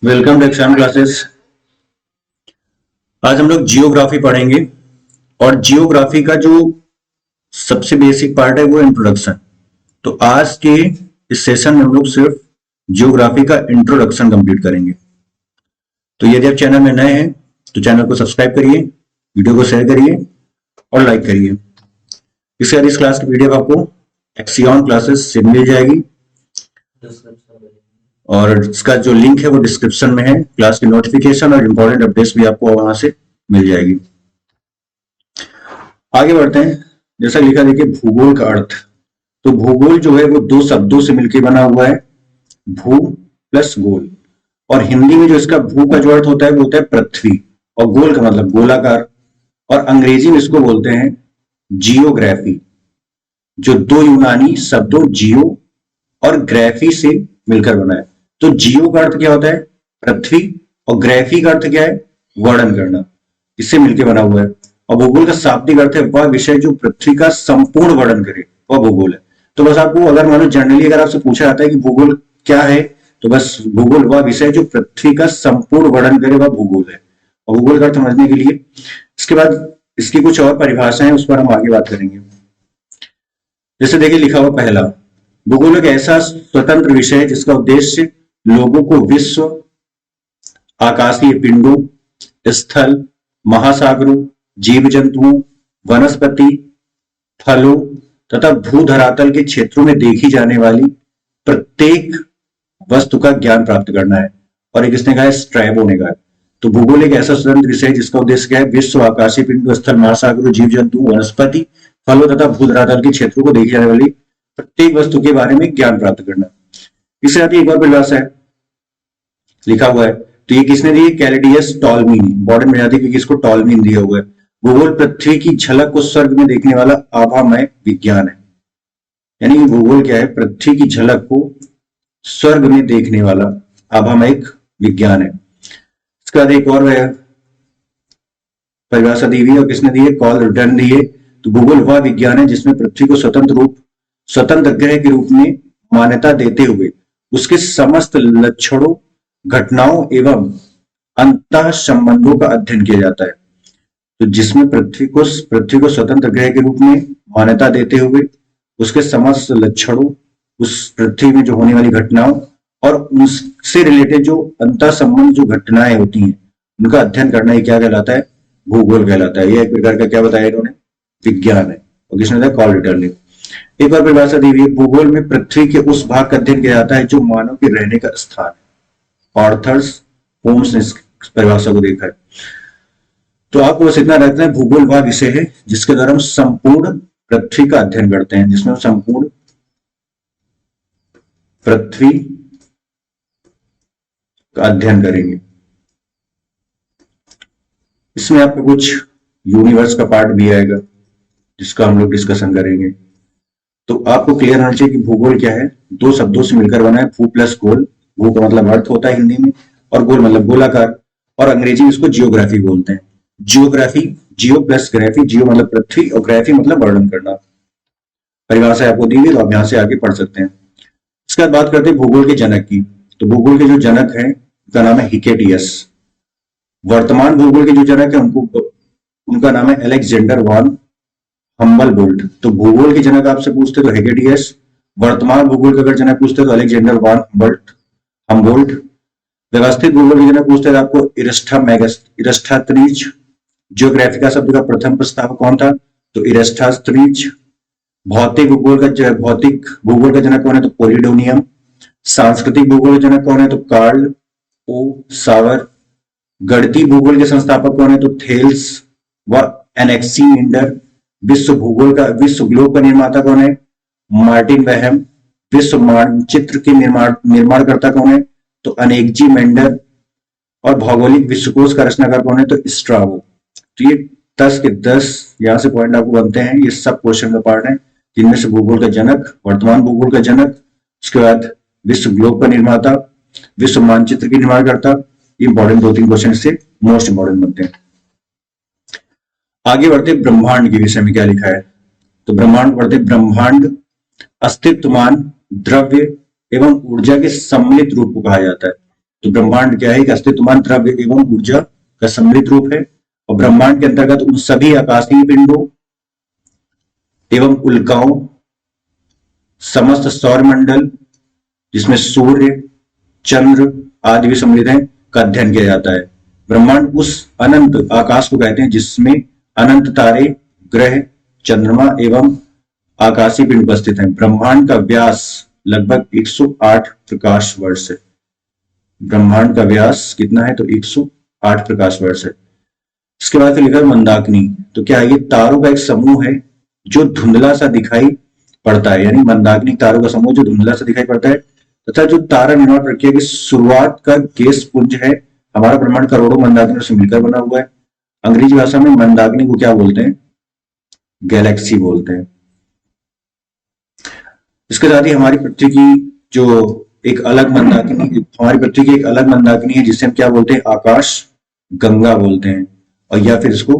Welcome to action classes. आज हम लोग जियोग्राफी पढ़ेंगे और जियोग्राफी का जो सबसे बेसिक पार्ट है वो इंट्रोडक्शन। तो आज के इस सेशन में हम लोग सिर्फ जियोग्राफी का इंट्रोडक्शन कंप्लीट करेंगे। तो यदि आप चैनल में नए हैं तो चैनल को सब्सक्राइब करिए, वीडियो को शेयर करिए और लाइक करिए। इसके बाद इस क्लास की पीडीएफ आपको एक्सियन क्लासेस से मिल जाएगी और इसका जो लिंक है वो डिस्क्रिप्शन में है। क्लास की नोटिफिकेशन और इंपॉर्टेंट अपडेट्स भी आपको वहां से मिल जाएगी। आगे बढ़ते हैं। जैसा लिखा देखिए भूगोल का अर्थ। तो भूगोल जो है वो दो शब्दों से मिलकर बना हुआ है, भू प्लस गोल। और हिंदी में जो इसका भू का जो अर्थ होता है वो होता है पृथ्वी, और गोल का मतलब गोलाकार। और अंग्रेजी में इसको बोलते हैं जियोग्राफी, जो दो यूनानी शब्दों जियो और ग्राफी से मिलकर बना है। तो जियो का अर्थ क्या होता है? पृथ्वी, और ग्राफी का अर्थ क्या है? वर्णन करना। इससे मिलकर बना हुआ है। और भूगोल का शाब्दिक अर्थ है वह विषय जो पृथ्वी का संपूर्ण वर्णन करे, वह भूगोल है। तो बस आपको अगर मान लो जनरली अगर आपसे पूछा जाता है कि भूगोल क्या है, तो बस भूगोल वह विषय जो पृथ्वी का संपूर्ण वर्णन करे वह भूगोल है। और भूगोल का अर्थ समझने के लिए इसके बाद इसकी कुछ और परिभाषाएं उस पर हम आगे बात करेंगे। जैसे देखिए लिखा हुआ पहला, भूगोल एक ऐसा स्वतंत्र विषय है जिसका उद्देश्य लोगों को विश्व, आकाशीय पिंडों, स्थल, महासागरों, जीव जंतुओं, वनस्पति, फलों तथा भूधरातल के क्षेत्रों में देखी जाने वाली प्रत्येक वस्तु का ज्ञान प्राप्त करना है। और एक इसने कहा है स्ट्रैबो ने कहा है। तो भूगोल एक ऐसा स्वतंत्र विषय है जिसका उद्देश्य क्या है? विश्व, आकाशीय पिंडों, स्थल, महासागरों, जीव जंतु, वनस्पति, फलों तथा भूधरातल के क्षेत्रों को देखी जाने वाली प्रत्येक वस्तु के बारे में ज्ञान प्राप्त करना। इससे आती एक और परिभाषा है, लिखा हुआ है। तो ये किसने दी? कैलेडियस टॉलमी ने। इंपॉर्टेंट में आती है क्योंकि इसको टॉलमी दिया हुआ है। भूगोल पृथ्वी की झलक को स्वर्ग में देखने वाला आभामय विज्ञान है। यानी कि भूगोल क्या है? पृथ्वी की झलक को स्वर्ग में देखने वाला आभामय विज्ञान है। इसके बाद एक और परिभाषा दी हुई है, और किसने दी है? कार्ल रुटन दी है। तो भूगोल वह विज्ञान है जिसमें पृथ्वी को स्वतंत्र ग्रह के रूप में मान्यता देते हुए उसके समस्त लक्षणों, घटनाओं एवं अंतः संबंधों का अध्ययन किया जाता है। तो जिसमें पृथ्वी को स्वतंत्र ग्रह के रूप में मान्यता देते हुए उसके समस्त लक्षणों, उस पृथ्वी में जो होने वाली घटनाओं और उससे रिलेटेड जो अंतः संबंध जो घटनाएं होती हैं उनका अध्ययन करना ही क्या कहलाता है? भूगोल कहलाता है। यह एक प्रकार का क्या बताया इन्होंने? विज्ञान है। और किसने बताया? कार्ल रुटन ने। एक और परिभाषा दी हुई है, भूगोल में पृथ्वी के उस भाग का अध्ययन किया जाता है जो मानव के रहने का स्थान है। ऑर्थर्स होम्स ने इस परिभाषा को देखा है। तो आपको बस इतना रखना है, भूगोल वह विषय है जिसके द्वारा हम संपूर्ण पृथ्वी का अध्ययन करते हैं, जिसमें हम संपूर्ण पृथ्वी का अध्ययन करेंगे। इसमें आपको कुछ यूनिवर्स का पार्ट भी आएगा जिसका हम लोग डिस्कशन करेंगे। तो आपको क्लियर होना चाहिए कि भूगोल क्या है। दो शब्दों से मिलकर बना है, भू प्लस गोल। भू का मतलब अर्थ होता है हिंदी में, और गोल मतलब गोलाकार, और अंग्रेजी में इसको जियोग्राफी बोलते हैं। जियोग्राफी, जियो प्लस ग्राफी, जियो मतलब पृथ्वी और ग्राफी मतलब वर्णन करना। परिभाषा आपको दी हुई, तो आप यहां से आगे पढ़ सकते हैं। इसके बाद बात करते हैं भूगोल के जनक की। तो भूगोल के जो जनक है उनका नाम है हिकेटियस। वर्तमान भूगोल के जो जनक है उनका नाम है अलेक्जेंडर वॉन हम्बलबोल्ट। तो भूगोल के जनक आपसे पूछते तो हिकेटियस, वर्तमान भूगोल के अगर जनक पूछते तो अलेक्जेंडर वॉन हम्बोल्ट। व्यवस्थित भूगोल के जनक पूछते तो आपको इरस्टाथनीज। जियोग्राफिका शब्द का प्रथम प्रस्तावक कौन था? तो इरस्टाथनीज। भौतिक भूगोल का जनक कौन है? तो पोलिडोनियम। सांस्कृतिक भूगोल के जनक कौन है? तो कार्ल ओ सावर। गणितीय भूगोल के संस्थापक कौन है? तो थेल्स व एनेक्सीमेंडर। विश्व ग्लोब का निर्माता कौन है? मार्टिन वेहम। विश्व मानचित्र के निर्माणकर्ता कौन है? तो अनेक्सीमेंडर। और भौगोलिक विश्वकोश का रचनाकार कौन है? तो स्ट्राबो। तो ये 10 के 10 यहां से पॉइंट आपको बनते हैं। ये सब क्वेश्चन का पार्ट है, जिनमें से भूगोल का जनक, वर्तमान भूगोल का जनक, उसके बाद विश्व ग्लोब का निर्माता, विश्व मानचित्र के निर्माणकर्ता। इंपॉर्टेंट 2-3 क्वेश्चन से मोस्ट इंपॉर्टेंट बनते हैं। आगे बढ़ते ब्रह्मांड के विषय में क्या लिखा है। तो ब्रह्मांड पढ़ते, ब्रह्मांड अस्तित्वमान द्रव्य एवं ऊर्जा के सम्मिलित रूप को कहा जाता है। तो ब्रह्मांड क्या है? एक अस्तित्वमान द्रव्य एवं ऊर्जा का सम्मिलित रूप है, और ब्रह्मांड के अंतर्गत उन सभी आकाशीय पिंडों एवं उल्काओं, समस्त सौर मंडल जिसमें सूर्य, चंद्र आदि भी सम्मिलित हैं, का अध्ययन किया जाता है। ब्रह्मांड उस अनंत आकाश को कहते हैं जिसमें अनंत तारे, ग्रह, चंद्रमा एवं आकाशीय पिंड उपस्थित हैं। ब्रह्मांड का व्यास लगभग 108 प्रकाश वर्ष है। ब्रह्मांड का व्यास कितना है? तो 108 प्रकाश वर्ष है। इसके बाद फिर लिखा है मंदाकिनी। तो क्या ये तारों का एक समूह है जो धुंधला सा दिखाई पड़ता है, यानी मंदाकिनी तारों का समूह जो धुंधला सा दिखाई पड़ता है, तथा जो तारा निर्माण प्रक्रिया की शुरुआत का गैस पुंज है। हमारा ब्रह्मांड करोड़ों मंदाकिनियों से मिलकर बना हुआ है। अंग्रेजी भाषा में मंदाकिनी को क्या बोलते हैं? गैलेक्सी बोलते हैं। इसके साथ ही हमारी पृथ्वी की जो एक अलग मंदाकिनी, हमारी पृथ्वी की एक अलग मंदाकिनी है जिसे हम क्या बोलते हैं? आकाश गंगा बोलते हैं, और या फिर इसको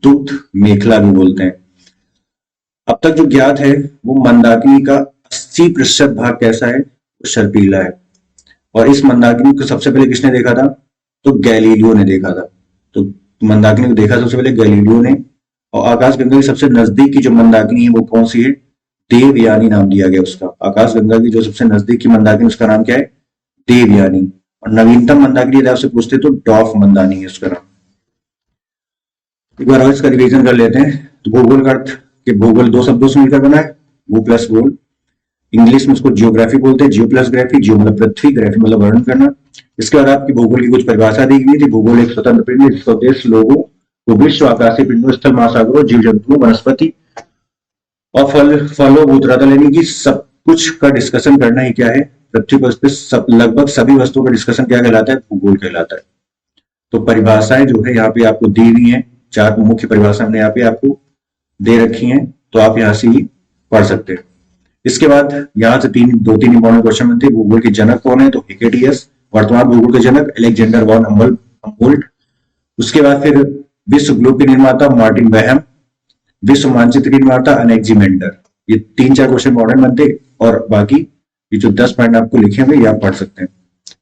दुग्ध मेखला भी बोलते हैं। अब तक जो ज्ञात है वो मंदाकिनी का 80% भाग कैसा है? वो शर्पीला है। और इस मंदाकिनी को सबसे पहले किसने देखा था? तो गैलीलियो ने देखा था। तो मंदाकिनी को देखा सबसे पहले गैलीलियो ने। और आकाश गंगा की सबसे नजदीक की जो मंदाकिनी है वो कौन सी है? देवयानी नाम दिया गया उसका। आकाश गंगा की जो सबसे नजदीक की मंदाकिनी उसका नाम क्या है? देवयानी। और नवीनतम मंदाकिनी यदि आपसे पूछते तो डॉफ मंदानी है उसका नाम। एक बार और इसका रिवीजन कर लेते हैं। तो भूगोल का अर्थ कि भूगोल दो शब्दों से मिलकर बना है, भू प्लस गोल। इंग्लिश में उसको जियोग्राफी बोलते हैं। जियो प्लस ग्राफी, जियो मतलब पृथ्वी, ग्राफी मतलब वर्णन करना। इसके बाद आपकी भूगोल की कुछ परिभाषा दी गई थी। भूगोल एक स्वतंत्र पिंड है जिसका उद्देश्य लोगों को विश्व, आकाशीय पिंडों, स्थल, महासागरों, जीव जंतुओं, वनस्पति और फलों, भूतरातल यानी कि सब कुछ का डिस्कशन करना ही क्या है? पृथ्वी पर स्थित लगभग सभी वस्तुओं का डिस्कशन क्या कहलाता है? भूगोल कहलाता है। तो परिभाषाएं जो है यहाँ पे आपको दी हुई है। 4 मुख्य परिभाषा हमने यहाँ पे आपको दे रखी हैं, तो आप यहाँ से ही पढ़ सकते हैं। इसके बाद यहाँ से 2-3 इंपॉर्टेंट क्वेश्चन बनते हैं। भूगोल के जनक कौन है? तो हिकेटियस। वर्तमान भूगोल के जनक अलेक्जेंडर वॉन हम्बोल्ट। उसके बाद फिर विश्व ग्लोब के निर्माता मार्टिन बैहम। विश्व मानचित्र के निर्माता अनेक्जिमेंडर। ये 3-4 क्वेश्चन इंपॉर्टेंट बनते, और बाकी ये जो 10 पॉइंट आपको लिखे हुए ये आप पढ़ सकते हैं।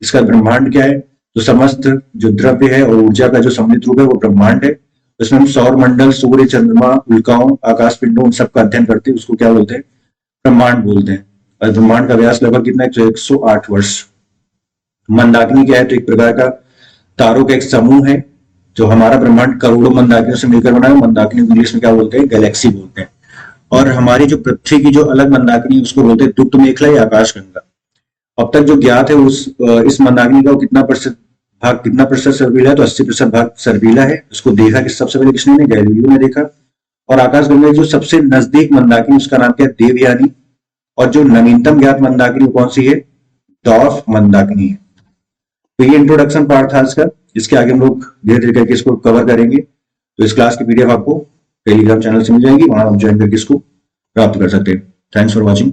इसका ब्रह्मांड क्या है? तो समस्त जो द्रव्य है और ऊर्जा का जो सम्मिलित रूप है वो ब्रह्मांड है। इसमें हम सौर मंडल, सूर्य, चंद्रमा, उल्काओं, आकाश पिंडों, उन सबका अध्ययन करते हैं, उसको क्या बोलते हैं? ब्रह्मांड बोलते हैं। और ब्रह्मांड का व्यास लगभग कितना है? 108 वर्ष। मंदाकिनी क्या है? तो एक प्रकार का तारों का एक समूह है। जो हमारा ब्रह्मांड करोड़ों मंदाकिनियों से मिलकर बना है। मंदाकिनी को इंग्लिश में क्या बोलते हैं? गैलेक्सी बोलते हैं। और हमारी जो पृथ्वी की जो अलग मंदाकिनी है उसको बोलते हैं दुग्ध मेखला या आकाश गंगा। अब तक जो ज्ञात है इस मंदाकिनी का कितना प्रतिशत सर्पीला है? तो 80% भाग सर्पीला है। उसको देखा कि सबसे पहले किसने? गैलीलियो ने देखा। और आकाश गंगा जो सबसे नजदीक मंदाकिनी उसका नाम क्या है? देवयानी। और जो नवीनतम ज्ञात मंदाकिनी कौन सी है? डॉर्फ मंदाकिनी है। तो ये इंट्रोडक्शन पार्ट था इसका। इसके आगे हम लोग धीरे धीरे करके इसको कवर करेंगे। तो इस क्लास की पीडीएफ आपको टेलीग्राम चैनल से मिल जाएगी, वहां आप ज्वाइन करके इसको प्राप्त कर सकते हैं। Thanks for watching.